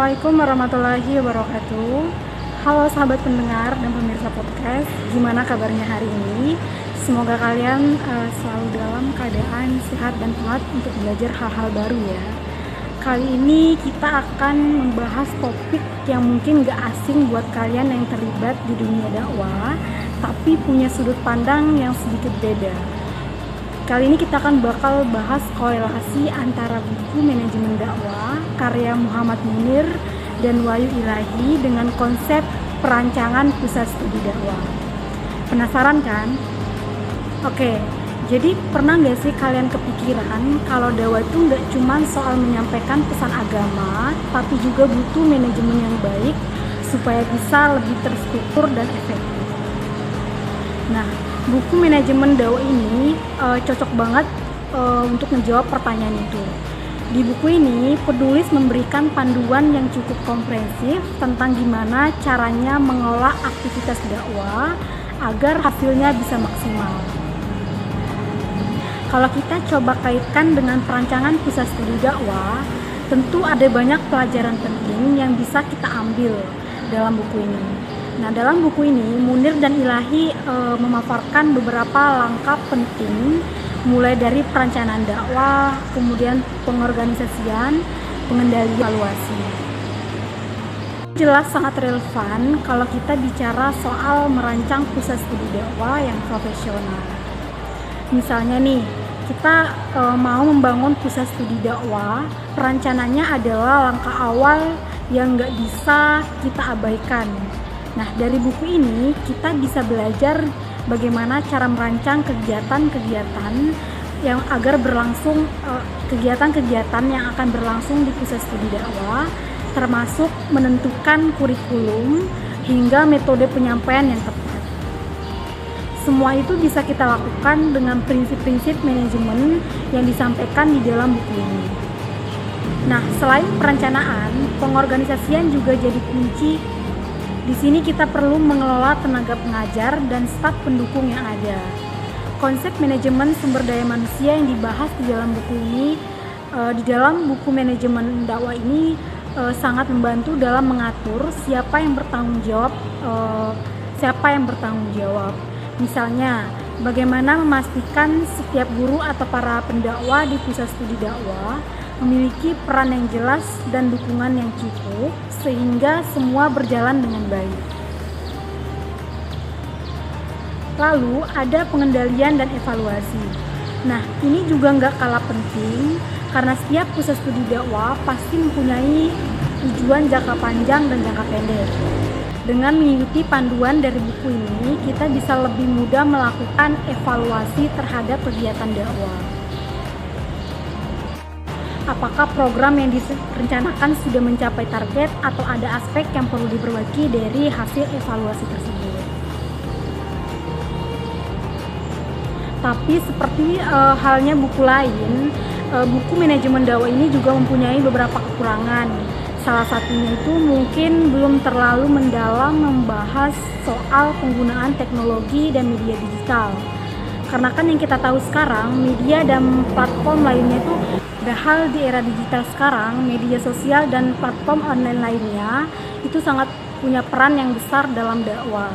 Assalamualaikum warahmatullahi wabarakatuh. Halo sahabat pendengar dan pemirsa podcast, gimana kabarnya hari ini? Semoga kalian selalu dalam keadaan sehat dan semangat untuk belajar hal-hal baru ya. Kali ini kita akan membahas topik yang mungkin gak asing buat kalian yang terlibat di dunia dakwah, tapi punya sudut pandang yang sedikit beda. Kali ini kita akan bakal bahas korelasi antara buku manajemen dakwah karya Muhammad Munir dan Wahyu Ilahi dengan konsep perancangan pusat studi dakwah. Penasaran kan? Oke, jadi pernah gak sih kalian kepikiran kalau dakwah itu gak cuma soal menyampaikan pesan agama, tapi juga butuh manajemen yang baik supaya bisa lebih terstruktur dan efektif. Nah, buku manajemen dakwah ini cocok banget untuk menjawab pertanyaan itu. Di buku ini, penulis memberikan panduan yang cukup komprehensif tentang gimana caranya mengelola aktivitas dakwah agar hasilnya bisa maksimal. Kalau kita coba kaitkan dengan perancangan pusat studi dakwah, tentu ada banyak pelajaran penting yang bisa kita ambil dalam buku ini. Nah, dalam buku ini, Munir dan Ilahi memaparkan beberapa langkah penting, mulai dari perencanaan dakwah, kemudian pengorganisasian, pengendalian, evaluasi. Jelas sangat relevan kalau kita bicara soal merancang pusat studi dakwah yang profesional. Misalnya nih, kita mau membangun pusat studi dakwah, perencanaannya adalah langkah awal yang nggak bisa kita abaikan. Nah, dari buku ini kita bisa belajar bagaimana cara merancang kegiatan-kegiatan yang agar berlangsung, kegiatan-kegiatan yang akan berlangsung di pusat studi dakwah, termasuk menentukan kurikulum hingga metode penyampaian yang tepat. Semua itu bisa kita lakukan dengan prinsip-prinsip manajemen yang disampaikan di dalam buku ini. Nah, selain perencanaan, pengorganisasian juga jadi kunci. Di sini kita perlu mengelola tenaga pengajar dan staf pendukung yang ada. Konsep manajemen sumber daya manusia yang dibahas di dalam buku ini, di dalam buku manajemen dakwah ini sangat membantu dalam mengatur siapa yang bertanggung jawab. Misalnya, bagaimana memastikan setiap guru atau para pendakwah di pusat studi dakwah memiliki peran yang jelas dan dukungan yang cukup sehingga semua berjalan dengan baik. Lalu ada pengendalian dan evaluasi. Nah, ini juga nggak kalah penting karena setiap pusat studi dakwah pasti mempunyai tujuan jangka panjang dan jangka pendek. Dengan mengikuti panduan dari buku ini, kita bisa lebih mudah melakukan evaluasi terhadap kegiatan dakwah. Apakah program yang direncanakan sudah mencapai target atau ada aspek yang perlu diperbaiki dari hasil evaluasi tersebut. Tapi seperti halnya buku lain, buku manajemen dakwah ini juga mempunyai beberapa kekurangan. Salah satunya itu mungkin belum terlalu mendalam membahas soal penggunaan teknologi dan media digital. Karena kan yang kita tahu sekarang, media dan platform lainnya itu padahal di era digital sekarang, media sosial dan platform online lainnya itu sangat punya peran yang besar dalam dakwah.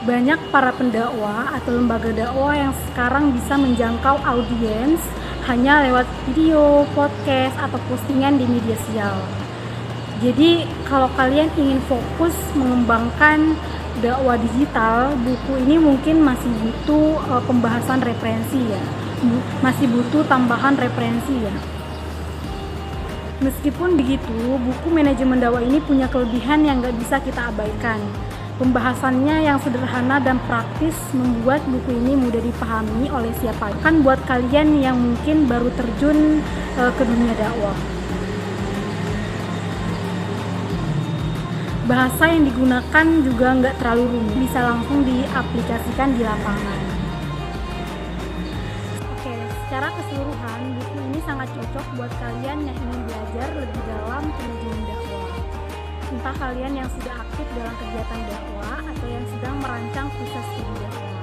Banyak para pendakwah atau lembaga dakwah yang sekarang bisa menjangkau audiens hanya lewat video, podcast, atau postingan di media sosial. Jadi kalau kalian ingin fokus mengembangkan dakwah digital, buku ini mungkin masih butuh pembahasan referensi ya. Masih butuh tambahan referensi ya. Meskipun begitu, buku manajemen dakwah ini punya kelebihan yang gak bisa kita abaikan. Pembahasannya yang sederhana dan praktis membuat buku ini mudah dipahami oleh siapa. Kan buat kalian yang mungkin baru terjun ke dunia dakwah. Bahasa yang digunakan juga nggak terlalu rumit, bisa langsung diaplikasikan di lapangan. Oke, secara keseluruhan buku ini sangat cocok buat kalian yang ingin belajar lebih dalam manajemen dakwah. Entah kalian yang sudah aktif dalam kegiatan dakwah atau yang sedang merancang pusat studi dakwah.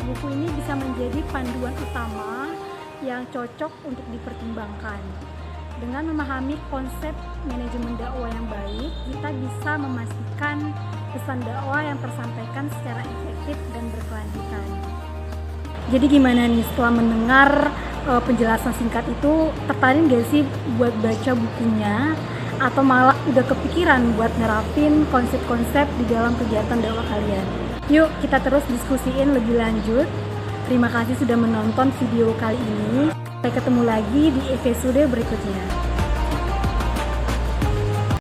Buku ini bisa menjadi panduan utama yang cocok untuk dipertimbangkan. Dengan memahami konsep manajemen dakwah yang baik, kita bisa memastikan pesan dakwah yang tersampaikan secara efektif dan berkelanjutan. Jadi gimana nih setelah mendengar penjelasan singkat itu, tertarik gak sih buat baca bukunya? Atau malah udah kepikiran buat nerapin konsep-konsep di dalam kegiatan dakwah kalian? Yuk kita terus diskusiin lebih lanjut. Terima kasih sudah menonton video kali ini. Sampai ketemu lagi di episode berikutnya.